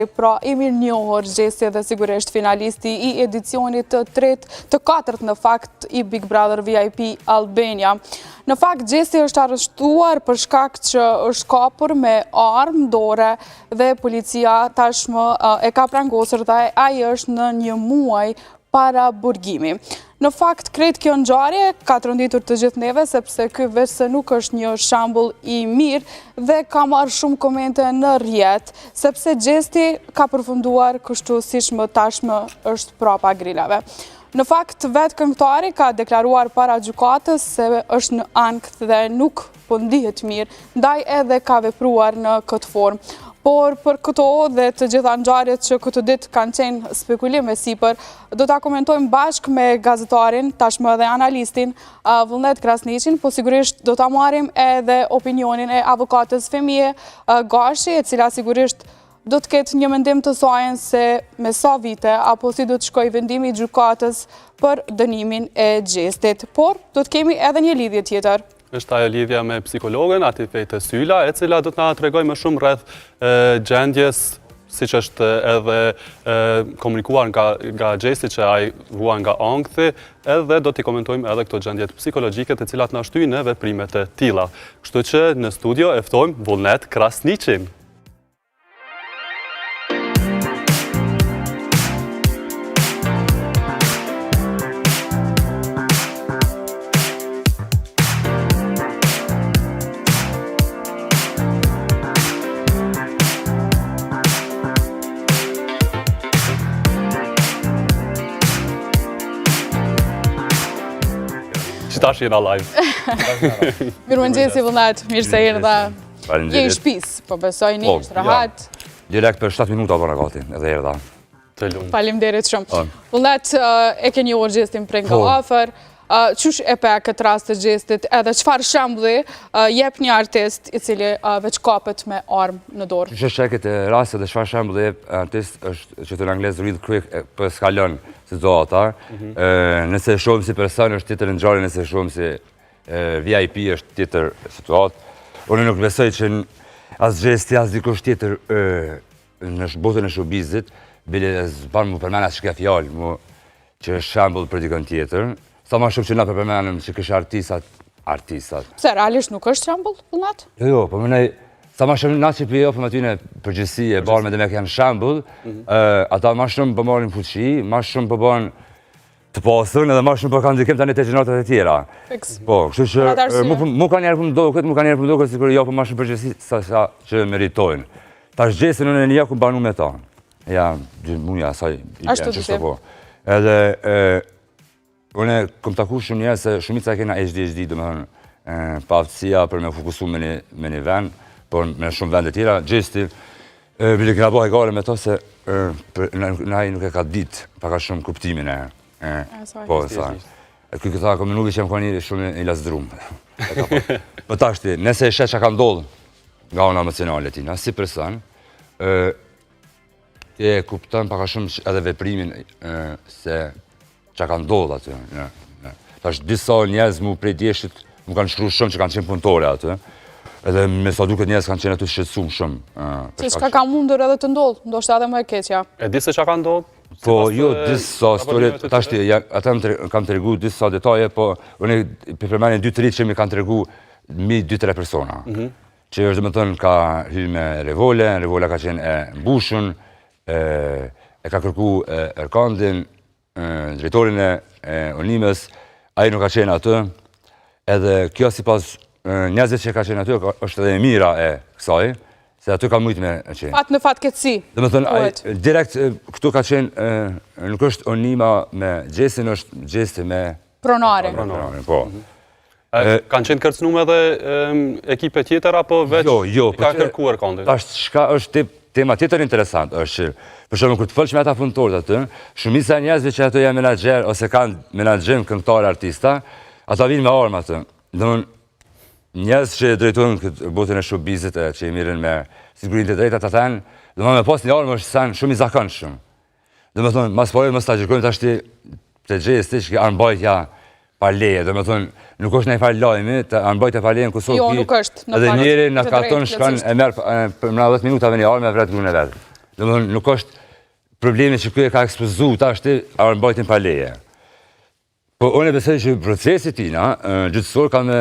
Pra, Emir njohur gjesti dhe sigurisht finalisti i edicionit të katërt në fakt i Big Brother VIP Albania. Në fakt, gjesti është arrestuar për shkak që është kapur me armë dore dhe policia tashmë e ka prangosur dhe ai është në një muaj para burgimi. Në fakt, krejt kjo ngjarje ka tronditur të gjithë neve, sepse ky veç se nuk është një shembull i mirë dhe ka marrë shumë komente në rrjet, sepse gjesti ka përfunduar kështu siç më tashmë është prapa grilave. Në fakt, vetë këngëtari ka deklaruar para gjykatës se është në ankth dhe nuk po ndihet mirë, ndaj edhe ka vepruar në këtë formë. Por për këto dhe të gjitha ngjarjet që këtë ditë kanë qenë spekulime sipër, do ta komentojmë bashkë me gazetarin, tashmë edhe analistin Vullnet Krasniqin, po sigurisht do ta marrim edhe opinionin e avokatës Femije Gashi, e cila sigurisht do të ketë një mendim të saj se me sa vite apo si do të shkojë vendimi i gjykatës për dënimin e gjestit. Por do të kemi edhe një lidhje tjetër. Është ajo lidhja me psikologen Atifete Syla, e cila do të na tregojë më shumë rreth gjendjes, siç është edhe komunikuar nga gjesti që ai vua nga ankthi, edhe do t'i komentojmë edhe këto gjendjet psikologjike të cilat na shtyjnë në veprime të tilla. Kështu që në studio e ftojmë Vullnet Krasniqin. Tash jena live. Mirëmëngjesi Vullnet, mirë se erdha. Je i shtëpis, po besoj një është rahat. Direkt për 7 minuta bëra gati, edhe erdha. Faleminderit shumë. Vullnet, e ke njohur gjestin prej nga afër. Qysh e pe këtë rast të gjestit, edhe çfarë shembulli jep një artist i cili veç kapet me armë në dorë? Qysh e këtë rast edhe çfarë shembulli jep artist është që të në anglez real quick për skalon situata. Nëse shohim si person është tjetër ngjarje, nëse shohim si VIP është tjetër situatë. Unë nuk besoj që as gjesti as dikush tjetër në botën e showbizit bile zban më përmend as çka fjalë, mu që është shembull për dikon tjetër. Sa më shumë që na përmendim që kish artistat. Pse realisht nuk është shembull Vullnet? Jo, po mënej sa më shumë na që për aty në përgjithësi e barme dhe me kanë shembull, ata më shumë po marrin fuqi, më shumë po bën të pasën edhe më shumë po kanë ndikim tani te gjeneratët e tjera. Po, kështu që mu kanë njerë më duket sikur jo po më shumë përgjithësi sa që meritojnë. Tash gjestin unë një ku banu me ta. Ja, 2 muaj asaj i çështë po. Edhe unë kom taku shumë njerëz se shumica kena ADHD, domethënë pa aftësia për me fokusu me një vend, por me shumë vende tjera, gjesti bile kena bëhe gare me to se nëj nuk e ka ditë paka shumë kuptimin e po, sa. Këtë këta komunuki që më ka një shumë i lasdrum. Për tashti, nëse e shetë që ka ndodhë nga ona emocionale tina, si person, ti e kupton paka shumë edhe veprimin se që ka ndodhë aty. Tash disa njerëz mu prej djeshtit mu kanë shkru shumë që kanë qenë punëtore aty. Edhe me sa duket njerëz kanë qenë aty shqetësum shumë. Se çka ka mundur edhe të ndodhë, ndoshta edhe më e keqja. E di se çka ka ndodhë? Po jo, disa story, tashti, ata kam të regu disa detaje, po unë përmendin 2-3 që mi kanë të regu mi 2-3 persona. Që është dhe më thënë ka hy me Revola ka qenë e mbushën, e ka kërku Erkandin, drejtorin e Onimës, ai nuk ka qenë aty, edhe kjo si pas njerëzit që ka qenë aty është edhe e mira e kësaj, se aty ka mujtë me qenë. Fat në fat keqësi. Dhe më thënë, direkt këtu ka qenë, nuk është Onima me gjestin, është gjesti me pronare. Po. Kanë qenë kërcënuar edhe ekipe tjetër, apo veç ka kërkuar Erkandin? Tash çka është tema tjetër interesant është që, për shembull kur të folsh me ata punëtorët aty, shumica e njerëzve që ato janë menaxher ose kanë menaxhem këngëtar artista, ata vinë me armë aty. Domthonë njerëz që drejtojnë këtë botën e showbizit që i mirën me sigurinë të drejta, ata thënë, domthonë me pas një armë është sen shumë i zakonshëm. Domethënë mas po mos ta gjykojmë tash te gjesti që armbajtja pa leje, dhe me thonë, nuk është në i falë lajmi, të anëbajt e falejnë kusot jo, nuk është. Edhe njeri në karton shkan e merë për mëna 10 minuta me një arme e vretë grune vetë. Domethënë nuk është problemi që ky e ka ekspozu tash ti armbajtin pa leje. Po unë besoj që procesi tina gjithësor ka me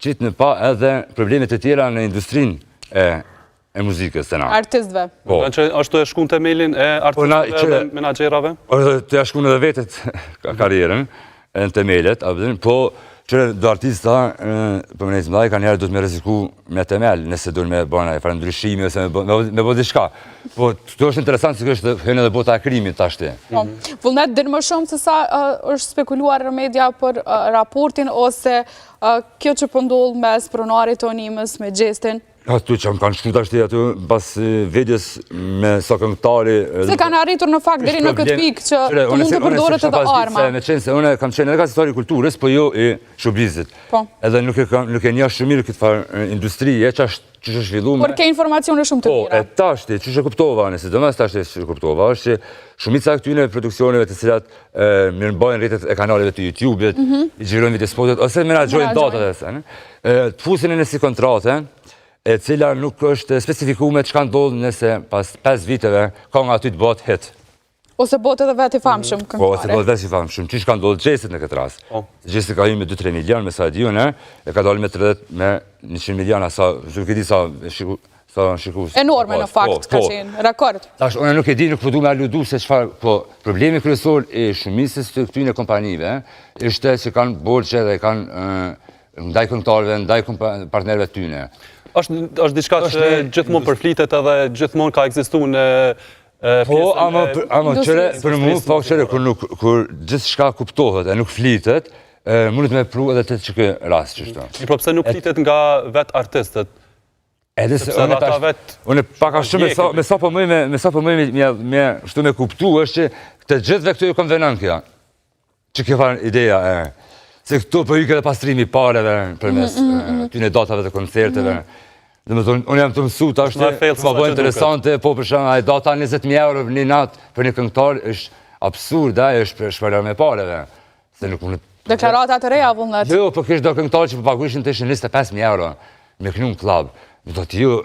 qitë në pa edhe problemet e tjera në industrinë e muzikës të na. Artistëve. Po. Që ashtu e shkun themelin e artistëve dhe menaxherave? Të ja shkun edhe vetet karrierën në themelet, po që do artista për më mëdhaj kanë herë do të me rreziku me themel nëse duhen me bëna fare ndryshime ose me bë diçka. Po kjo është interesant se kjo është hyn edhe bota e krimit tash ti. Vullnet din më shumë se sa është spekuluar në media për raportin ose kjo që po ndodh mes pronarit të Onimës me Gjestin. Aty që më kanë shkruar tash aty pas vedjes me sa këngëtari. Se kanë arritur në fakt deri në këtë pikë që të mund të përdoret edhe arma. Me qenë se unë kam qenë edhe gazetari i kulturës, po jo i showbizit. Edhe nuk e njeh shumë mirë këtë farë industrie që është zhvilluar. Por ke informacione shumë të mira. Po, e tash ti, çu e kuptova, nëse domos tash e kuptova, është që shumica e këtyre produksioneve të cilat mirëmbajnë rrjetet e kanaleve të YouTube-it, i xhirojnë video spotet ose menaxhojnë datat e saj, të fusin në si kontrate e cila nuk është specifikuar çka ndodh nëse pas 5 viteve ka nga aty të bëhet hit. Ose bëhet edhe vetë i famshëm këngëtare. Po, ose bëhet vetë i famshëm. Çish ka ndodhur Gjesit në këtë rast. Gjesi ka hyrë me 2-3 milion me sa e diun, e ka dalë me 100 miliona sa, nuk e di sa shikus. Enorme në fakt ka qenë rekord. Tash unë nuk e di, nuk po duam aludu se çfarë, po problemi kryesor i shumicës të këtyre kompanive është që kanë borxhe dhe kanë ndaj këngëtarëve, ndaj partnerëve të tyre. është diçka që gjithmonë përflitet edhe gjithmonë ka ekzistuar në po, ama qëre, për mu, po qëre, kur gjithçka kuptohet e nuk flitet, mundet me pru edhe të që këtë rast qështu. Po pse nuk flitet nga vetë artistët? Edhe se unë paka shumë me sa po mëj me shtu me kuptu është që të gjithve këtu ju konvenon kja. Që kjo farë ideja se këtu për yke dhe pastrimi pareve përmes tyne datave të koncerteve. Dhe me thonë, unë jam të mësu të ashtë të më bëjë interesante, po për shumë, a data 20.000 euro një natë për një këngëtar është absurda, është shpërër me pareve. Deklarata të reja, vullnet. Jo, për kështë do këngëtar që për paguishin të ishën 25.000 euro me kënu në klab. Do të ju,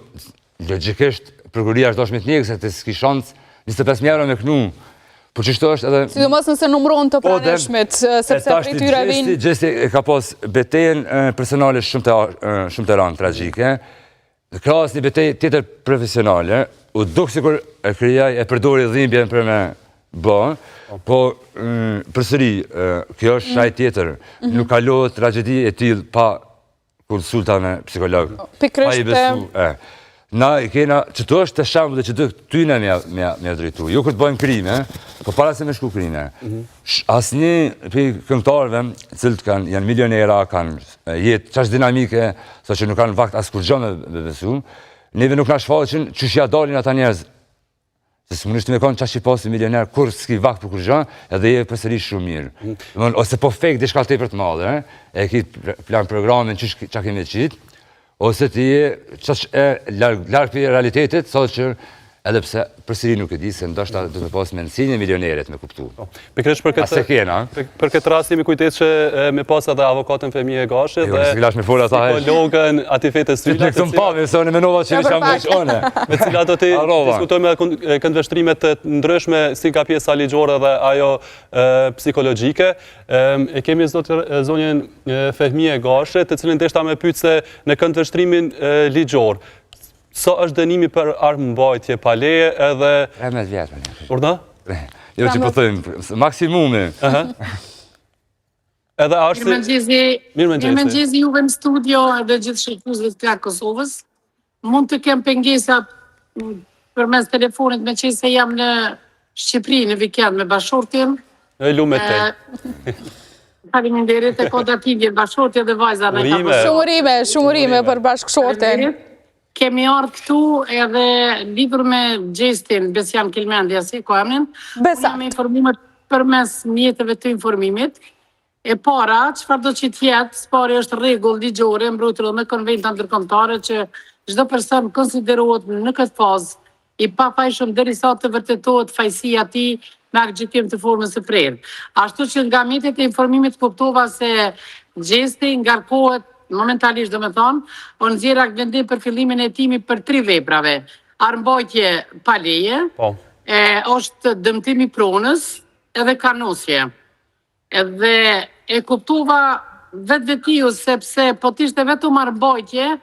logikisht, prokuria është doshme të njëkë, se të s'ki shansë 25.000 euro me kënu. Po qështu është edhe... Sidomos nëse numron të praneshmit, sepse prej tyre vinë... Gjesti ka pas betejën personale shumë të ranë tragjike. Në krahas një betejë tjetër profesionale, u duk sikur e kryaj e përdori dhimbjen për me bë, po përsëri, kjo është shaj tjetër, nuk kalohet tragjedi e tillë pa konsulta me psikolog. Pikërisht. Na i kena, që të është të shembull që tyne me drejtu, jo kur të bëjmë krime, po para se me shku krime. Asnjë për këngëtarëve, cilët janë milionera, kanë jetë qash dinamike, sa që nuk kanë vakt as kur gjë me besu, neve nuk na shfaqin çush ja dalin ata njerëz. Se s'mundesh të me konë qash i pasi milioner, kur s'ki vakt për kur gjë, edhe je përsëri shumë mirë. Ose po fake diçka tepër të madhe, e ki plan programin çka kemi qitë, ose të je qash e larg për realitetit, sa që edhe pse përsëri nuk e di se ndoshta do të pas mendsinë e milioneret me kuptu. Pikërisht për këtë rast jemi kujdes që me pas edhe avokatën Femije Gashi dhe psikologën Atifete Sylla, me cila do të diskutojmë këndvështrimet të ndryshme si nga pjesa ligjore dhe ajo psikologjike. E kemi zonjën Femije Gashi, të cilën deshta me pyet se në këndvështrimin ligjor sa është dënimi për armëmbajtje pa leje edhe... 13 vjetë. Urna? Jo që po thëjmë, maksimumi. Edhe është si... Mirëmëngjesi juve në studio edhe gjithë shqiptarëve të Kosovës. Mund të kem pengesa përmes telefonit me qenë se jam në Shqipëri në vikend me bashortin. Në lume te. Faleminderit e kodativje bashortja dhe vajza me ka. Shumërime për bashkëshortin. Kemi ardhë këtu edhe lidhur me Gjestin Besjan Kilmendja, si ko emnin. Besa. Jam informuar përmes mjetëve të informimit. E para, çfarë do që tjetë, pari është rregull ligjore, mbrojtur me konventa ndërkombëtare që çdo person konsiderohet në këtë fazë i pafajshëm derisa të vërtetohet fajësia e tij me argjitim të formës së prerë. Ashtu që nga mjetet e informimit kuptova se Gjesti ngarkohet momentalisht, do me thonë, o nëzjera vendim për fillimin e timi për 3 veprave. armbajtje pa leje, Po. është dëmtimi pronës edhe kanosje. Edhe e kuptova vetë sepse po t'ishte vetëm armbajtje,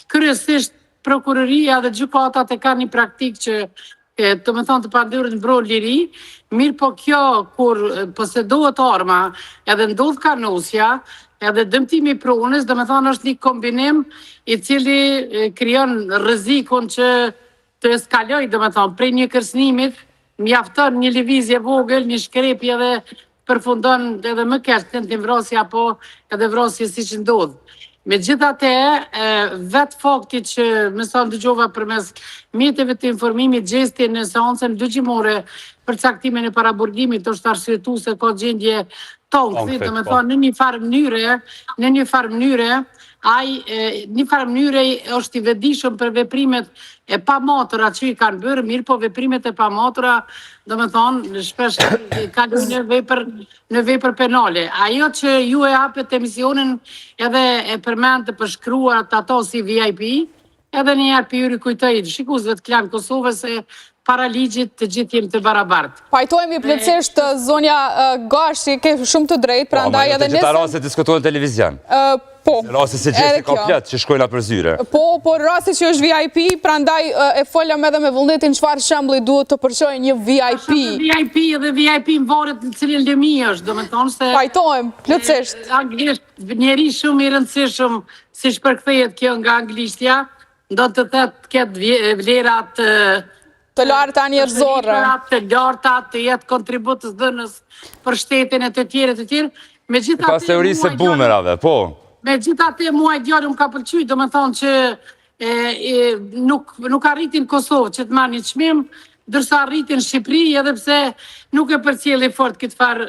kryesisht prokuroria dhe gjykatat e ka një praktikë që të më thonë të pandehurit në broj liri, mirë po kjo kur posedohet arma edhe ndodh kanosja, edhe dëmtimi pronës, dhe më thonë është një kombinim i cili krijon rrezikun që të eskaloj, dhe më thonë, prej një kërcënimit, mjafton një lëvizje vogël, një shkrepje edhe përfundon edhe më keq tentim vrasje apo edhe vrasje siç ndodh. Megjithatë, vetë fakti që më sa dëgjova përmes mjeteve të informimit gjesti në seancën dëgjimore për caktimin e paraburgimit është arsyetuese ka gjendje tonkthi, do të thonë në një farë mënyre, një farë mënyre është i vetëdijshëm për veprimet e pamatura që i kanë bërë, mirë po veprimet e pamatura, do të thonë, shpesh kanë në vepër penale. Ajo që ju e hapet emisionin edhe e përmend të përshkruar ato si VIP, edhe një herë për ju kujtoj shikuesve të Klan Kosovës se para ligjit të gjithë jemi të barabartë. Pajtojmë plotësisht zonja Gashi, ke shumë të drejtë, prandaj edhe nesër. Gjitha raste diskutohen në televizion. Po. Raste se gjesti komplet që shkojnë për zyre. Po rasti që është VIP, prandaj e folëm edhe me vullnetin çfarë shembulli duhet të përqojë një VIP. VIP edhe VIP në varet në cilin lëmi është, do me thonë se... Pajtojmë, plotësisht. Anglisht, njeri shumë i rëndësishëm, si shpërkthehet kjo nga anglishtja, do të ketë vlerat të larta njerëzore. Të larta, të jetë kontributës dhënës për shtetin e të tjerë. Pas teorisë e bumerave, po. Megjithatë mua djalë më ka pëlqyer, do të thonë që nuk arritin Kosovë që të marrë një çmim, ndërsa arritin Shqipëri, edhe pse nuk e përcjelli fort këtë farë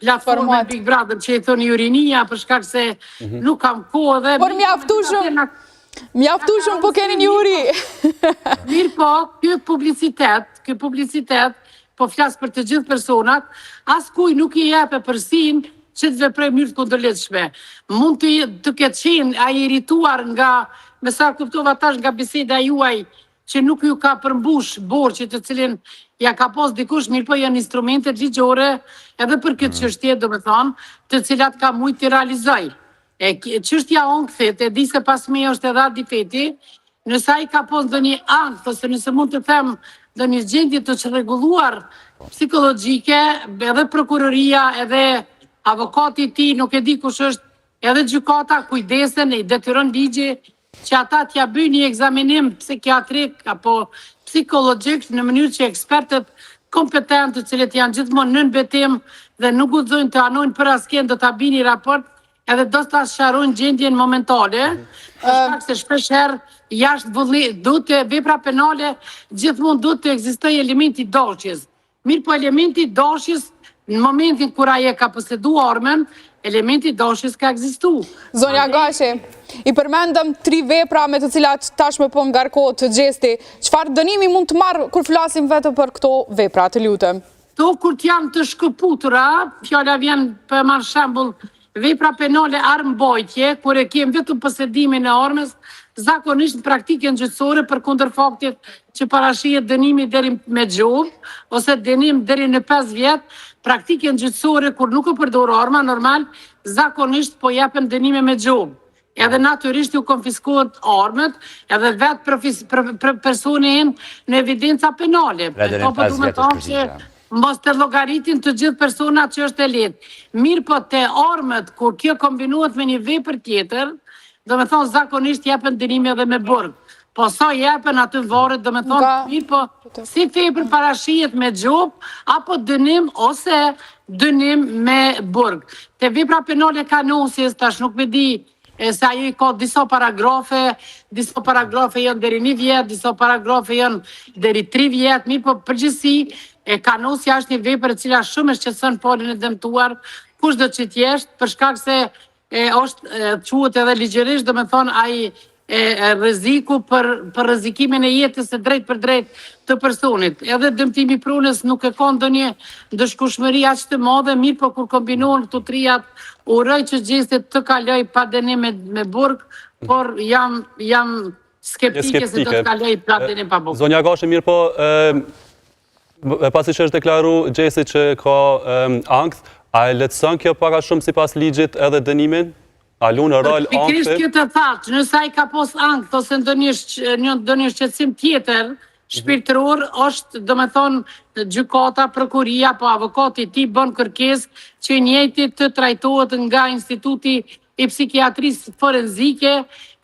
platformë Big Brother që i thoni Jurinia, për shkak se nuk kam kohë dhe... Por mjaftueshëm po keni një uri. Mirë po, ky publicitet, po flas për të gjithë personat, askuj nuk i jep përsin që të veproj mënyrë të kundërligjshme. Mund të ketë qenë ai irrituar nga, me sa kuptova tash nga biseda juaj, që nuk ju ka përmbush borxhit të cilin ja ka pas dikush, mirë po janë instrumentet ligjore edhe për këtë çështje, do të thonë, të cilat ka mujt të realizoj. Çështja onkthit, e di se pas me është edhe difeti, nëse ai ka pas ndonjë ankth ose nëse mund të them ndonjë gjendje të çrregulluar psikologjike, edhe prokuroria, edhe avokati i tij, nuk e di kush është, edhe gjykata kujdesen e i detyron ligji që ata t'ja bëjnë një ekzaminim psikiatrik apo psikologjik në mënyrë që ekspertët kompetentë, të cilët janë gjithmonë nën betim dhe nuk guxojnë të anojnë për asnjë, do ta bini raport edhe do ta sqarojnë gjendjen momentale, për shkak se shpesh herë jashtë duhet vepra penale gjithmonë duhet të ekzistojë elementi i dashjes. Mirë po elementi i dashjes në momentin kur ai e ka posedu armën, elementi i dashjes ka ekzistu. Zonja Gashi, i përmendëm 3 vepra me të cilat tashmë po ngarkohet të gjesti. Çfarë dënimi mund të marr kur flasim vetëm për këto vepra, të lutem? To kur janë të shkëputura, fjala vjen për marr shembull vepra penale armbajtje, kur e kem vetëm posedimin e armës, zakonisht në praktikën gjyqësore përkundër faktit që parashihet dënimi deri me gjovë ose dënim deri në 5 vjet, praktikën gjyqësore kur nuk e përdor arma normal, zakonisht po japen dënime me gjovë. Edhe natyrisht ju konfiskohet armët, edhe vetë personin në evidenca penale. Mos të llogaritin të gjithë personat që është e lehtë. Mirë po të armët, kur kjo kombinohet me një vepër tjetër, do me thonë zakonisht jepen dënime edhe me burg. Po sa jepen aty varet, do me thonë, mirë po, si vepër parashihet me gjop, apo dënim ose dënim me burg. Te vepra penale kanosjes, tash nuk me di, se ajo i ka disa paragrafe janë deri 1 vjet, disa paragrafe janë deri 3 vjet, mirë po përgjithësi, kanosja është një vepër e cila shumë e shqetëson palën e dëmtuar, kushdo që t'jesht, për shkak se është quhet edhe ligjërisht, do me thonë ai rreziku për rrezikimin e jetës së drejt për drejt të personit. Edhe dëmtimi prunës nuk e ka ndonjë dëshkueshmëri aq të madhe, mirë po kur kombinohen këto trijat, uroj që gjesti të kaloj pa dënim me burg, por jam skeptike se do të kaloj platin e pabuk. Zonja Gashi, mirë po, pasi që është deklaru Gjesi që ka ankth, a e letëson kjo para shumë si pas ligjit edhe dënimin? A lunë rol ankthi? Pikrisht kjo të thatë, nësa i ka pos ankth ose ndonjë shqetësim tjetër, shpirtëror, është, do me thonë, gjykata, prokuria, po avokati ti bën kërkesë që njëjti të trajtohet nga Instituti i Psikiatrisë Forenzike,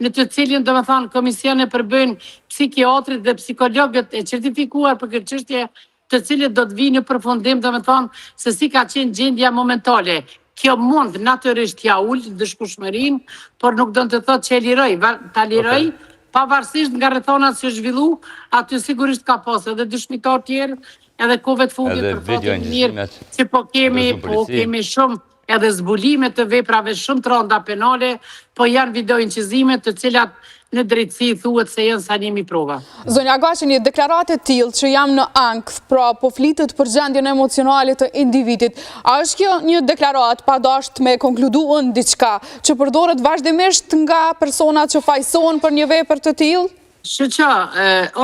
në të cilin, do me thonë, komisione përbën psikiatrit dhe psikologët e certifikuar për këtë çështje, të cilët do të vinë në përfundim, do me thonë, se si ka qenë gjendja momentale. Kjo mund natyrisht ja ullë dëshkushmërinë, por nuk do të thotë që e liroj, ta liroj, pavarësisht nga rrethonat që zhvillu, aty sigurisht ka pas edhe dëshmitar tjerë, edhe kove të fundit për fatin mirë, që po kemi shumë edhe zbulime të veprave shumë të rënda penale, po janë videoincizimet të cilat në drejtësi thuhet se janë sanimi prova. Zonja Gashi, një deklaratë e tillë që jam në ankth, pra po flitet për gjendjen emocionale të individit, a është kjo një deklaratë pa dashur me konkluduar diçka që përdoret vazhdimisht nga personat që fajsohen për një vepër të tillë? Shëqa,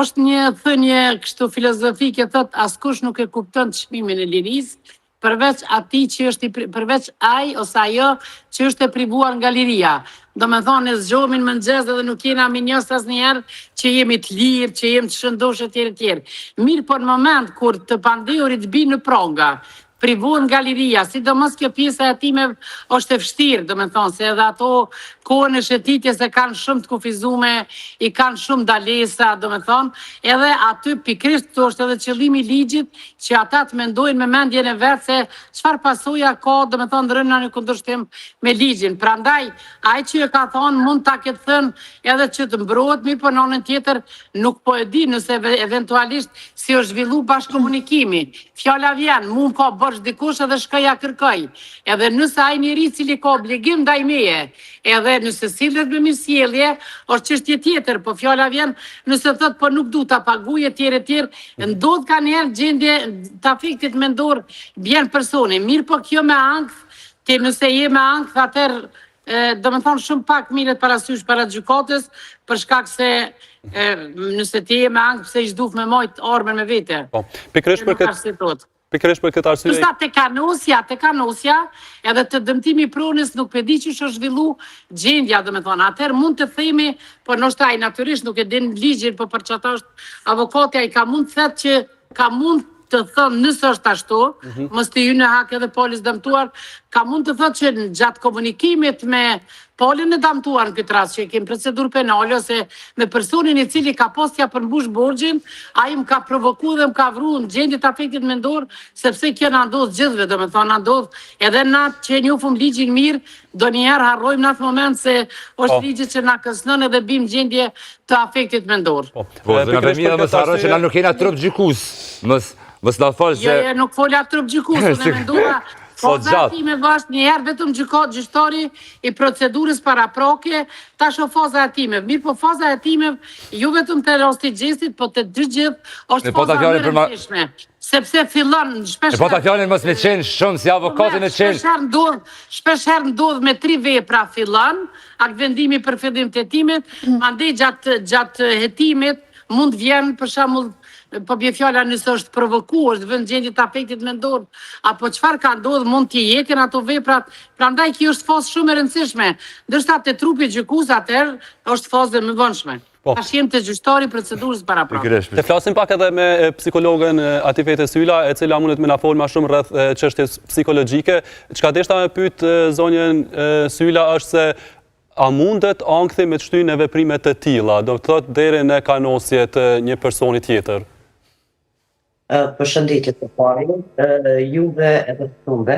është një thënie kështu filozofike, thot askush nuk e kupton çmimin e lirisë, përveç përveç ai ose ajo që është e privuar nga liria. Do me thonë, ne zgjohemi në mëngjes dhe nuk jena minjos asnjëherë që jemi të lirë, që jemi të shëndosh etj. Mirë, po në moment kur të pandehurit binë në pronga, privuar nga liria, sidomos kjo pjesa e hetimeve është e vështirë, do me thonë, se edhe ato kohën e shëtitjes e kanë shumë të kufizume, i kanë shumë dalesa, do me thonë, edhe aty pikrisht të është edhe qëllimi i ligjit, që ata të mendojnë me mendjen e vetë se çfarë pasoja ka, do me thonë, rëna në kundërshtim me ligjin. Prandaj, ai që e ka thonë mund ta ketë thënë edhe që të mbrohet, mi për nënën tjetër nuk po e di nëse eventualisht si është zhvillu bashkëkomunikimi. Fjala vjen, mund ka bërsh dikush edhe shkoja kërkoj. Edhe nëse ai njeri cili ka obligim ndaj meje, edhe nëse sillet me mirësjellje, është çështje tjetër, po fjala vjen nëse thot po nuk du ta paguaj etj, ndodh kanjherë gjendje të afektit mendor bjen personi. Mirë, po kjo me ankth, ti nëse je me ankth, atëherë do me thonë shumë pak miret parasysh para gjykatës, për shkak se nëse ti je me ankth, pse i çduf me majt armën me vete. Po, pikërisht për këtë arsye. Përsa te kanosja, edhe të dëmtimi pronës nuk përdi që është zhvillu gjendja, do me thonë. Atëherë mund të themi, por nështë ai natyrisht nuk e din ligjin, por për që ata është avokatja, i ka mund të thetë që ka mund të thënë nësë është ashtu, mos të ju në hak edhe polis dëmtuar, ka mund të thëtë që në gjatë komunikimit me polin e dëmtuar në këtë rast, që i kemë procedur penale, ose me personin i cili ka postja përmbush borgjin, a i më ka provoku dhe më ka vru në gjendit afektit mendor, sepse kjo në ndodhë gjithve, do me thonë në ndodhë, edhe natë që njofëm ligjin mirë, do njerë harrojmë në atë moment se është ligjit që na kësnën edhe bim gjendje të afektit mendor. Po, dhe në përmi dhe më sarë që na nuk kena trup gjykus, mës na falë se... Jo, nuk folja trup gjykus, dhe mendora... Foza atime vashtë njëherë vetëm gjyqtari i procedurës paraproke, tash o faza atime. Mirë, po faza atime ju vetëm të rosti gjestit, po të dy gjithë është faza më rëndësishme. Sepse fillon shpesh... E po ta fjalën mos me qenë shumë si avokatin e qenë. Shpesher ndodh me 3 vepra fillon, aktvendimi për fillim të hetimit, mandej gjatë hetimit mund vjen për shembull po bje fjala nëse është provoku, është vënë gjendje të afektit mendor, apo çfarë ka ndodhur mund t'i jekin ato veprat, prandaj kjo është fazë shumë e rëndësishme. Ndërsa te trupi gjykues atëherë është fazë më vonshme. Tash jemi te gjyqtari procedurës paraprake. Të flasim pak edhe me psikologën Atifete Syla, e cila mundet me na folë më shumë rreth çështjes psikologjike. Çka deshta me pyet zonjën Syla është se a mundet ankthi me të shtyjë në veprime të tilla, do të thotë deri në kanosje të një personi tjetër? Përshëndetje të pari, juve edhe të tumve.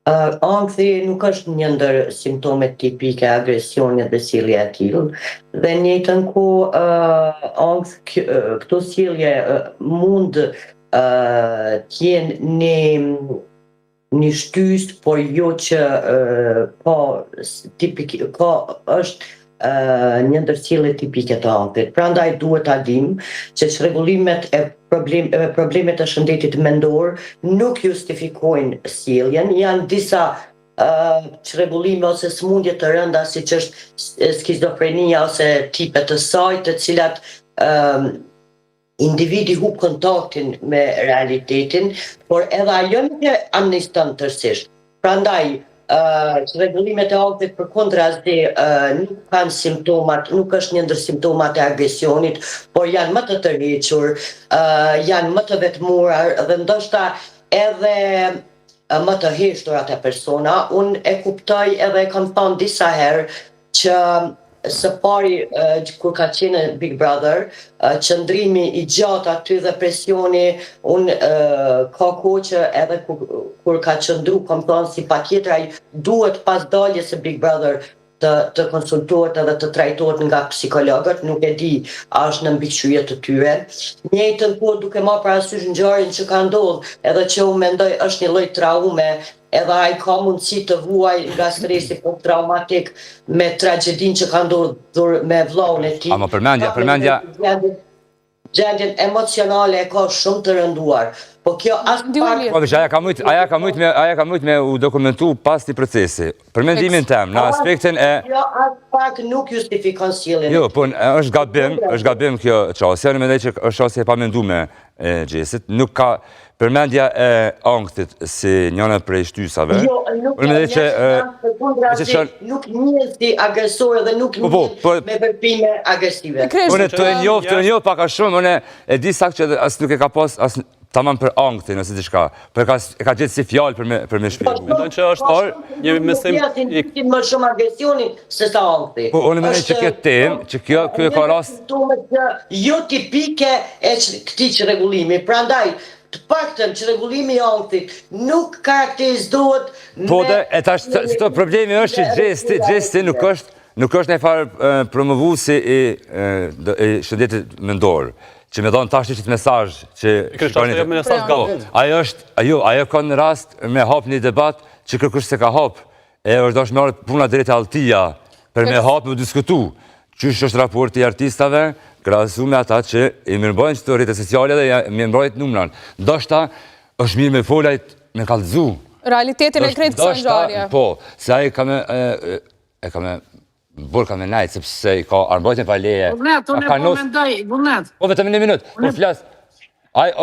Ankthi nuk është një ndër simptomet tipike agresionit dhe sjellje e tillë, dhe njëjtën këto sjellje mund t'jenë një shtys, por jo që është një ndër sjellje tipike të ankhit. Prandaj duhet ta dim që çrregullimet e problemet të shëndetit mendor nuk justifikojnë sjelljen, janë disa çrregullime ose sëmundje të rënda siç është skizofrenia ose tipet të saj, të cilat individi hub kontaktin me realitetin, por edhe ajo nuk e amniston tërësisht. Prandaj, çrregullimet e aktit përkundrazi nuk kanë simptomat, nuk është një ndër simptomat e agresionit, por janë më të tërhequr, janë më të vetmuar dhe ndoshta edhe më të heshturat e persona. Unë e kuptoj edhe e kam thënë disa herë që së pari kur ka qenë Big Brother, qëndrimi i gjatë aty dhe presioni, ka kohë që edhe kur ka qëndru, kam thënë si patjetër ai duhet pas daljes së Big Brother të konsultohet edhe të trajtohet nga psikologët, nuk e di a është në mbikëqyrje të tyre. Njëjtën kohë duke marrë parasysh ngjarjen që ka ndodhur, edhe që unë mendoj është një lloj traume, edhe ai ka mundësi të vuaj nga stresi post-traumatik me tragedinë që ka ndodhur me vllahun e tij. Ama përmendja Gjendjen emocionale e ka shumë të rënduar. Po kjo as pak... Po veç, aja ka mujt me u dokumentu pas një procesi. Për mendimin tem, në aspektin e... Jo, as pak nuk justifikon sjelljen. Jo, po është gabim kjo qasja, në mendoj që është qasja e pamendume e Gjesit. Nuk ka përmendja e ankthit si njëna prej shtysave. Jo, nuk njës si agresor dhe nuk njës me veprime agresive. Unë të e njohë paka shumë, unë e di saktë që asë nuk e ka pas asë tamam për anktin ose diçka, për e ka gjithë si fjallë për me shpilu. Mendoj që është një mesim më shumë agresionin se sa ankti. Po, unë mendoj që këtë temë, që kjo e ka rast... Jo tipike e këtij çrregullimi, prandaj të paktën çrregullimi i anktit nuk karakterizohet me... Po dhe, e tash, problemi është që Gjesti nuk është në farë promovusi i shëndetit mendor, që me dhonë tash që të mesazh që... Ajo ka në rast me hap një debat që kërkush se ka hap, e është dosh me orë puna drejt e Altia, për me hap me diskutu, qysh është raporti i artistave, krahasu me ata që i mirëmbajnë qëto rrjete sociale dhe i mirëmbajnë numran. Ndoshta është mirë me folajt me kallëzu. Realitetin e krejtë kësa ngjarje. Po, se ai ka me burka me najtë, sepse i ka armbajtën pa leje. Vullnet, unë po mendoj, Vullnet. Po, vetëm një minutë, po flasë.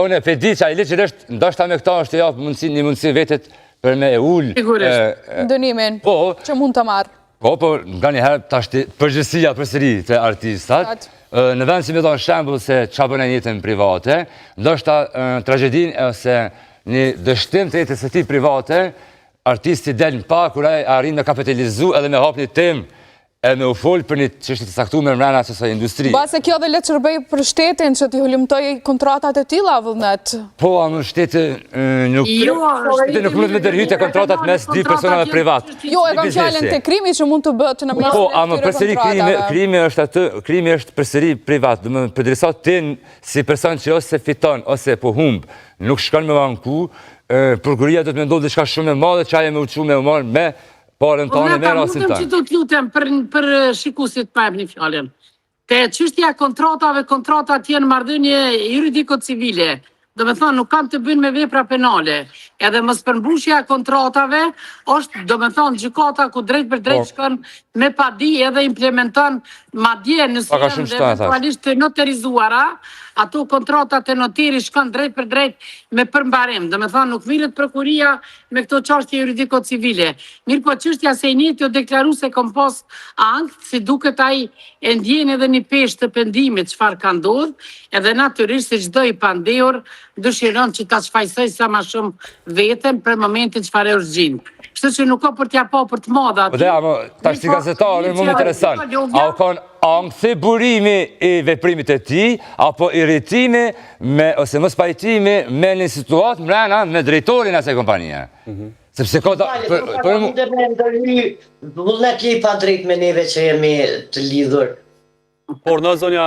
Unë e di që ai ligjërisht, ndoshta me këta është japë një mundësi vetet për me e ullë. Sigurisht. Dënimin që mund të marrë. Po, nga një herë tashti përgjësia përsëri të artistat, në vend si me thonë shembull se qa bën e jetën private, ndoshta tragedin ose një dështim të jetës e ti private, artisti del në pa, kur ai arrin me kapitalizu edhe me hap një temë, e me u folë për një çështje të caktuar mbrana asaj industrie. Base kjo dhe le të shërbej për shtetin që t'i hulumtoj kontratat e tilla, Vullnet. Po, ama shteti nuk mund të ndërhyjë kontratat mes dy personave privat. Jo, e kam fjalën te krimi që mund të bëhet në mes. Po, ama përsëri krimi është përsëri privat. Domethënë, përderisa ti si person që ose fiton ose po humb, nuk shkon me banku, prokuria do të mendojë diçka shumë e madhe që ai më uçu me marr me parën tonë me rastin tonë. Që do të lutem për shikuesit pa një fjalën. Te çështja e kontratat janë marrëdhënie juridiko-civile. Do me thonë, nuk kanë të bëjnë me vepra penale. Edhe mos përmbushja e kontratave është, do me thonë, gjykata ku drejt për drejt shkon me padi edhe implementon madje nëse janë dhe eventualisht të noterizuara, ato kontratat e noteri shkon drejt për drejt me përmbarim. Do me thonë, nuk mirët prokuria me këto çështje juridiko-civile. Mirë po çështja se i njëti o deklaru se kom pas ankt, si duket ai e ndjen edhe një peshë të pendimit çfarë ka ndodhur, edhe natyrisht se çdo i pandehur dëshiron që ta shfaqsoj sa më shumë veten për momentin çfarë është gjendë. Kështu që nuk ka për t'ja pa për të madha. Po dhe, tash si gazetar, më interesant. A u kanë ankthi burimi i veprimit e tij, apo irritimi ose mos pajtimi me një situatë mbrana me drejtorin e asaj kompanie? Sepse ka Vullnet je pa drejt me neve që jemi të lidhur. Por në zonja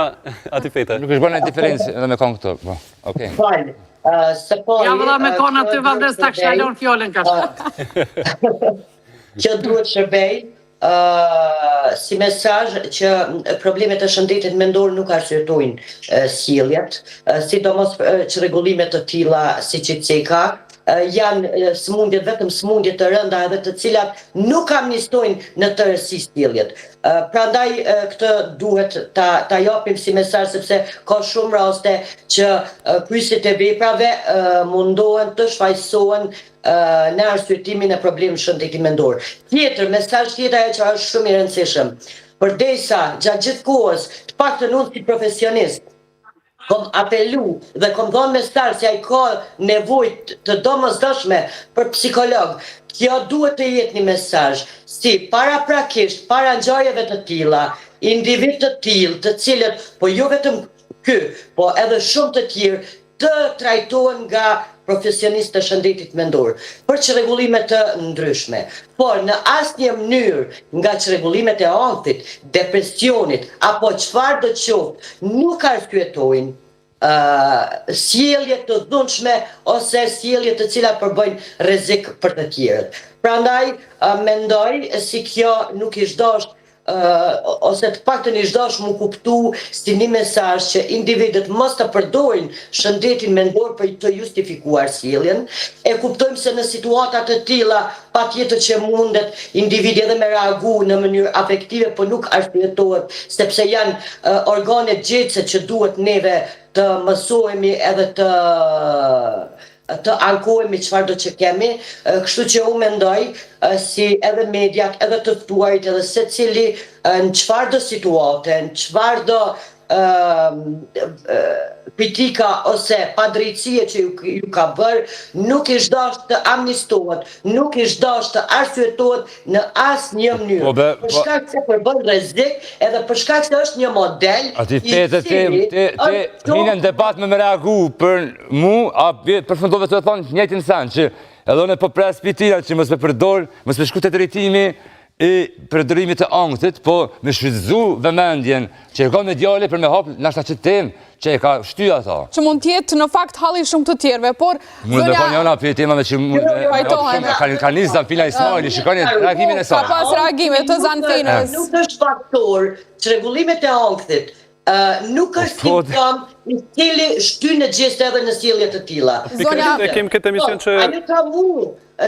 Atifete. Nuk është bërë një diferencë edhe me kanë këto. Okej. Falë. Ja vëlla me kona të Valdes ta kshalon fjallën ka Kjo duhet shërbej si mesazh që problemet e shëndetit mendor nuk arsyetojnë sjelljet, sidomos çrregullime të tilla siç i ceka, janë smundjet, vetëm smundjet të rënda edhe të cilat nuk amnistojnë në të rësi sjelljet. Prandaj këtë duhet ta japim si mesazh, sepse ka shumë raste që kryesit e veprave mundohen të shfaqsohen në arsyetimin e problemit shëndeti mendor. Tjetër, mesazh tjetër që është shumë i rëndësishëm. Përdesa gjatë gjithë kohës, të paktën unë si profesionist, kom apelu dhe kom dhënë mesazh se ai ka nevojë të domosdoshme për psikolog. Kjo duhet të jetë një mesazh si paraprakisht para ngjarjeve të tilla, individ të tillë, të cilët po jo vetëm ky, po edhe shumë të tjerë të trajtohen nga profesionistë të shëndetit mendor për çrregullime të ndryshme. Por në asnjë mënyrë nga çrregullimet e ankthit, depresionit apo çfarë do të qoftë nuk arsyetojnë sjellje të dhunshme ose sjellje të cilat përbëjnë rrezik për të tjerët. Prandaj mendoj si kjo nuk ish dashur ose të paktën ish dashur mu kuptu si një mesazh që individët mos të përdorin shëndetin mendor për të justifikuar sjelljen. E kuptojmë se në situata të tilla patjetër që mundet individi edhe me reagu në mënyrë afektive, por nuk arsyetohet sepse janë organet gjetse që duhet neve të mësohemi edhe të ankohemi çfarë do që kemi, kështu që unë mendoj si edhe mediat, edhe të ftuarit, edhe secili në çfarë do situate, në çfarë do kritika ose padrejtësie që ju ka bërë, nuk ish dashur të amnistohet, nuk ish dashur të arsyetohet në asnjë mënyrë. Për shkak se përbën rrezik, edhe për shkak se është një model i cili hinën debat me reagu për mu, a përfundove të thonë njëjtin sen që edhe në po pres pitina që mos me përdor, mos me shku të drejtimi i përdorimit të ankthit, po me shfrytëzu vëmendjen që e ka mediale për me hap nashta që tem që e ka shty ata. Që mund tjetë në fakt halli shumë të tjerëve, por... Mund me ka njëna për temave që ka njës Zanfina Ismaili, shikoni reagimin e sa. Ka pas reagime të Zanfinës. Nuk është faktor që rregullimet e ankthit nuk është simptom i cili shtyn në gjeste edhe në sjellje të tilla. E kem këtë emision që... Ajo ka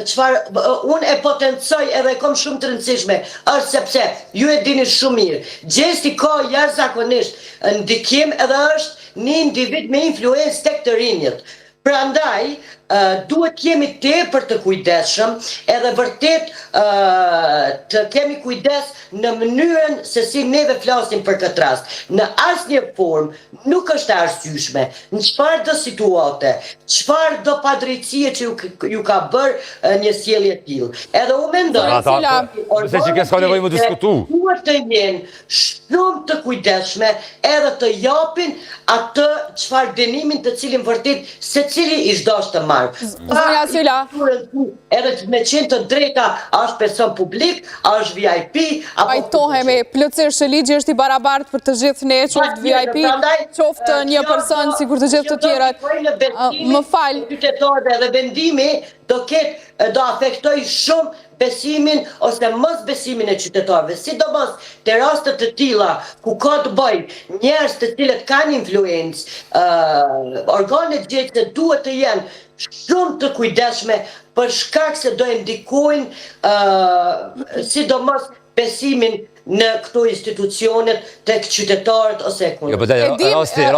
çfarë unë e potencoj edhe kom shumë të rëndësishme, është sepse ju e dini shumë mirë. Gjesti ka jashtëzakonisht ndikim edhe është një individ me influencë tek të rinjët. Prandaj, duhet jemi tepër të kujdesshëm, edhe vërtet të kemi kujdes në mënyrën se si neve flasim për këtë rast. Në asnjë formë nuk është e arsyeshme, në çfarë do situate, çfarë do padrejtësie që ju ka bërë një sjellje e tillë. Edhe unë mendoj se që s'ka nevojë më diskutu. Duhet të jenë shumë të kujdesshme edhe të japin atë çfarë dënimin të cilin vërtet secili ish dashur të marrë. Zonja Sylla. Edhe me qenë të drejta, është person publik, është VIP, pajtohemi plotësisht që ligji është i barabartë për të gjithë ne, qoftë VIP, qoftë një person sikur të gjithë të tjerët. Më fal. Qytetarëve dhe vendimi do afektoj shumë besimin ose mos besimin e qytetarëve, sidomos te rastet të tilla ku ka të bëjë njerëz të cilët kanë influencë, organet gjetse duhet të jenë shumë të kujdesshme për shkak se do e ndikojnë sidomos besimin në këto institucionet tek qytetarët ose ekonomikë. Jo, po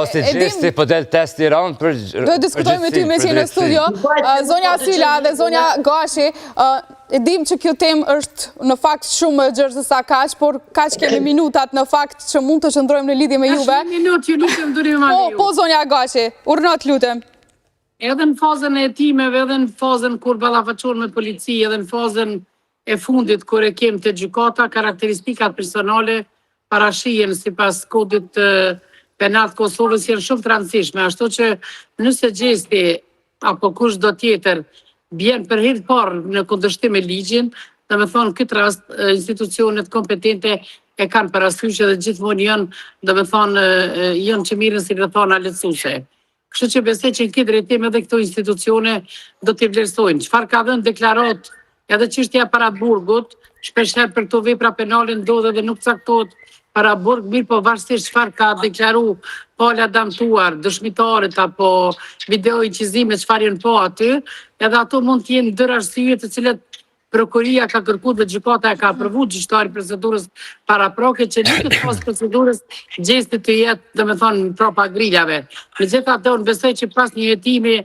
rasti gjesti, po del testi rënd për... Do diskutojmë me ty me që në studio. Zonja Sylla dhe zonja Gashi, e dim që kjo temë është në fakt shumë gjërë se sa kaq, por kaq kemi minutat në fakt që mund të qëndrojmë në lidhje me juve. Ashtë minut, ju lutem durim ma me ju. Po, zonja Gashi, urnat lutem. Edhe në fazën e hetimeve, edhe në fazën kur ballafaqohen me polici, edhe në fazën e fundit kur e kem të gjykata, karakteristikat personale parashihen sipas kodit penal të Kosovës janë shumë të rëndësishme, ashtu që nëse gjesti apo kush do tjetër bjen për herë të parë në kundërshtim me ligjin, dhe me thonë këtë rast institucionet kompetente e kanë parasysh edhe gjithmonë janë, dhe me thonë, janë që mirën si rrethana lehtësuese. Kështu që besoj që në këtë drejtim edhe këto institucione do t'i vlerësojnë. Çfarë ka dhënë deklarat edhe çështja para Burgut, shpeshherë për këto vepra penale ndodhe dhe nuk caktohet para burg, mirë po varsisht çfarë ka deklaru pala damtuar, dëshmitarit apo video incizime çfarë janë po aty, edhe ato mund të jenë ndër arsye të cilat prokuria ka kërkuar dhe gjykata e ka aprovuar gjyqtari procedurës paraproke që nuk të pas procedurës gjesti të jetë, domethënë propa griljave. Megjithatë, unë besoj që pas një hetimi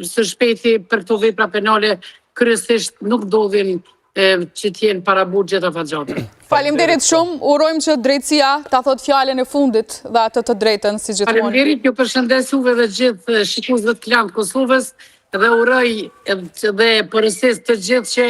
së shpejti për këto vepra penale kryesisht nuk ndodhin që t'jenë para burgjet apo gjata. Faleminderit shumë, urojmë që drejtësia ta thot fjalën e fundit dhe atë të drejtën si gjithmonë. Faleminderit, ju përshëndes juve dhe gjithë shikuesve të Klan Kosovës dhe uroj dhe përësis të gjithë që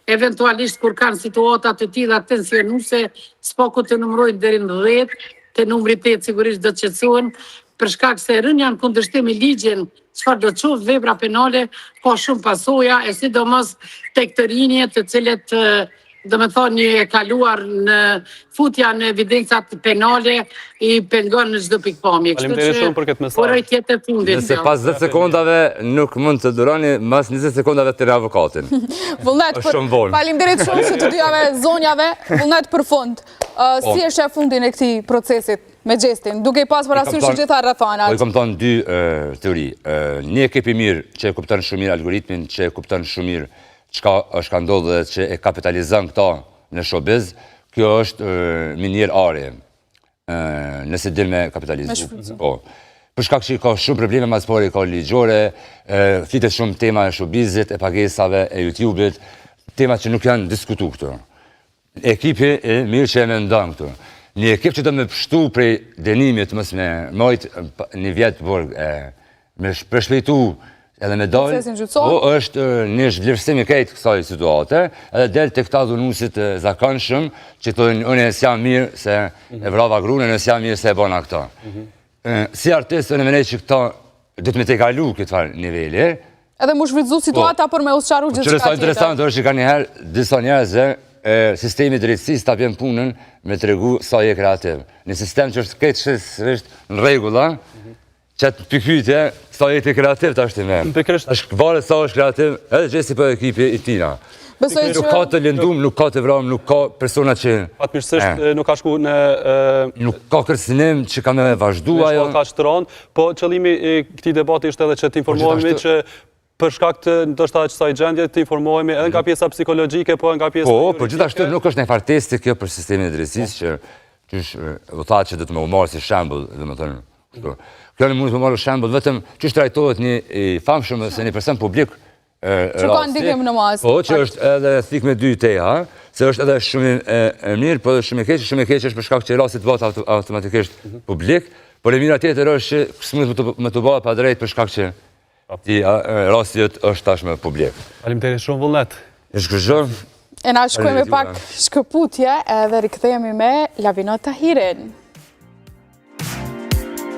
eventualisht kur kanë situata të tilla tensionuese, s'po të numërojnë deri në 10, te numri 8 sigurisht do të qetësohen, për shkak se rënja në kundërshtim me ligjin, çfarë do të qoftë vepra penale, ka shumë pasoja, e sidomos tek të rinjët të cilët domethënë e kaluar në futja në evidencat penale i pengon në çdo pikpamje. Faleminderit shumë për këtë mesazh. Uroj të jetë fundit. Nëse pas 10 sekondave nuk mund të duroni, mas 20 sekondave të avokatin. Vullnet, faleminderit shumë që të dyjave zonjave, vullnet për fund. Si është e fundin e këtij procesit me gjestin, duke i pas parasysh të gjitha rrethanat? Po i kam thënë dy teori. Një ekip i mirë që e kupton shumë mirë algoritmin, që e kupton shumë mirë çka është ka ndodhur dhe që e kapitalizon këta në showbiz, kjo është minier are. Nëse del me kapitalizmu. Po. Për shkak që ka shumë probleme maspore, ka ligjore, flitet shumë tema e showbizit, e pagesave, e YouTube-it, tema që nuk janë diskutuar këtu. Ekipi e mirë që e mendon këtu. Një ekip që do me pështu prej denimit, mos me mojt një vjetë burg, me përshpejtu edhe me dalë, po është një zhvlerësim i krejt kësaj situate, edhe del të këta dhunusit zakonshëm, që thonë unë e s'jam mirë se e vrava grune, unë e s'jam mirë se e bona këta. Si artist, unë e menej që këta do të me te kalu këtë farë nivelli. Edhe mu shfrytzu situata për me usqaru gjithë qëka tjetër. Qërës interesant është që ka njëherë disa njerëzë sistemi drejtësisë ta bjen punën me të regu sa je kreativ. Një sistem që është këtë shështë në regula, që të pikhytje, sa jeti kreativ të ashtë i me. është këbare sa është kreativ, edhe gjesti për ekipi i tina. Nuk ka të lëndum, nuk ka të vram, nuk ka persona që... Fatmirësisht nuk ka shku në... Nuk ka kërsinim që ka me vazhdu ajo. Në shkollë ka shtëron, po qëllimi i këti debati ishte edhe që t'informohemi që për shkak të ndoshta kësaj gjendje të informohemi edhe nga pjesa psikologjike, po nga pjesa... Po gjithashtu nuk është një fartesti kjo për sistemin e drejtësisë që do thatë që do të më marrë si shembull, domethënë kështu. Kjo në mund të më marrë shembull vetëm që trajtohet një i famshëm se një person publik që ka ndikim në mas. Po që është edhe thik me dy teja, se është edhe shumë e mirë, po shumë e keq është për shkak që rasti të bëhet automatikisht publik, por e mira tjetër është që s'mund me të bëhet pa drejt për shkak që rasti është tashmë publik. Faleminderit shumë Vullnet. E na shkojmë pak shkëputje edhe rikthehemi me Lavino Tahirin.